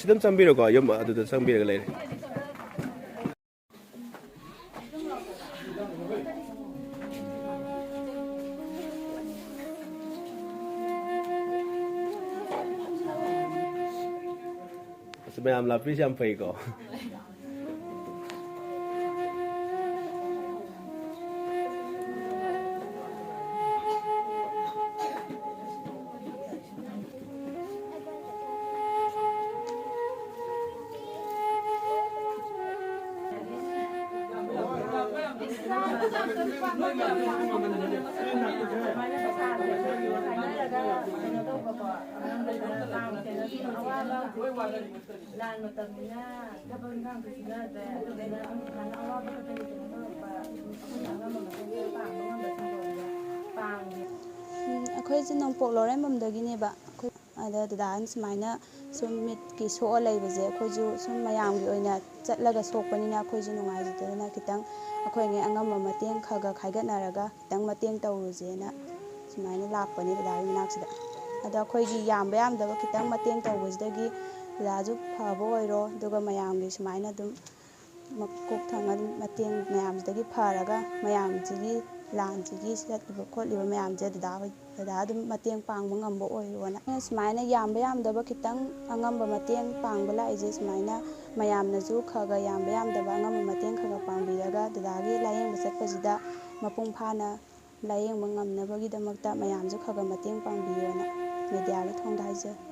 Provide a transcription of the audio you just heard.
ꯁꯤꯗꯝ ꯆꯪꯕꯤꯔꯣꯀꯣ ꯌꯨꯝ ꯑꯗꯨꯗ ꯆꯪꯕꯤꯔꯒ ꯂꯩꯔꯦ ꯃꯌꯥꯝ ꯂꯥꯛꯄꯤꯁꯤ ꯌꯥꯝ ꯐꯩꯀꯣ ꯑꯩꯈꯣꯏꯁꯦ ꯅꯣꯡꯄꯣꯛ ꯂꯧꯔꯦꯝꯕꯝꯗꯒꯤꯅꯦꯕ ꯑꯩꯈꯣꯏ ꯑꯗ ꯗꯗꯥꯅ ꯁꯨꯃꯥꯏꯅ ꯁꯨꯝ ꯃꯤꯠꯀꯤ ꯁꯣꯛꯑ ꯂꯩꯕꯁꯦ ꯑꯩꯈꯣꯏꯁꯨ ꯁꯨꯝ ꯃꯌꯥꯝꯒꯤ ꯑꯣꯏꯅ ꯆꯠꯂꯒ ꯁꯣꯛꯄꯅꯤꯅ ꯑꯩꯈꯣꯏꯁꯨ ꯅꯨꯡꯉꯥꯏꯖꯗꯗꯅ ꯈꯤꯇꯪ ꯑꯩꯈꯣꯏꯉꯩ ꯑꯉꯝꯕ ꯃꯇꯦꯡ ꯈꯔ ꯈꯥꯏꯒꯠꯅꯔꯒ ꯈꯤꯇꯪ ꯃꯇꯦꯡ ꯇꯧꯔꯨꯁꯦꯅ ꯁꯨꯃꯥꯏꯅ ꯂꯥꯛꯄꯅꯦ ꯗꯗꯥꯒꯤ ꯃꯅꯥꯛꯁꯤꯗ ꯑꯗ ꯑꯩꯈꯣꯏꯒꯤ ꯌꯥꯝꯕ ꯌꯥꯝꯗꯕ ꯈꯤꯇꯪ ꯃꯇꯦꯡ ꯇꯧꯕꯁꯤꯗꯒꯤ ꯗꯗꯥꯁꯨ ꯐꯕ ꯑꯣꯏꯔꯣ ꯑꯗꯨꯒ ꯃꯌꯥꯝꯒꯤ ꯁꯨꯃꯥꯏꯅ ꯑꯗꯨꯝ ꯃꯀꯣꯛ ꯊꯣꯡꯉ ꯃꯇꯦꯡ ꯃꯌꯥꯝꯁꯤꯗꯒꯤ ꯐꯔꯒ ꯃꯌꯥꯝꯁꯤꯒꯤ ꯂꯥꯟꯁꯤꯒꯤ ꯆꯠꯂꯤꯕ ꯈꯣꯠꯂꯤꯕ ꯃꯌꯥꯝꯁꯦ ꯗꯗꯥ ꯑꯗꯨꯝ ꯃꯇꯦꯡ ꯄꯥꯡꯕ ꯉꯝꯕ ꯑꯣꯏꯔꯣꯅ ꯁꯨꯃꯥꯏꯅ ꯌꯥꯝꯕ ꯌꯥꯝꯗꯕ ꯈꯤꯇꯪ ꯑꯉꯝꯕ ꯃꯇꯦꯡ ꯄꯥꯡꯕ ꯂꯥꯛꯏꯁꯦ ꯁꯨꯃꯥꯏꯅ ꯃꯌꯥꯝꯅꯁꯨ ꯈꯔ ꯌꯥꯝꯕ ꯌꯥꯝꯗꯕ ꯑꯉꯝꯕ ꯃꯇꯦꯡ ꯈꯔ ꯄꯥꯡꯕꯤꯔꯒ ꯗꯗꯥꯒꯤ ꯂꯥꯏꯌꯦꯡꯕ ꯆꯠꯄꯁꯤꯗ ꯃꯄꯨꯡ ꯐꯥꯅ ꯂꯥꯏꯌꯦꯡꯕ ꯉꯝꯅꯕꯒꯤꯗꯃꯛꯇ ꯃꯌꯥꯝꯁꯨ ꯈꯔ ꯃꯇꯦꯡ ꯄꯥꯡꯕꯤꯌꯣꯅ ꯃꯦꯗꯤꯌꯥꯒꯤ ꯊꯣꯡꯗ ꯍꯥꯏꯖꯔꯤ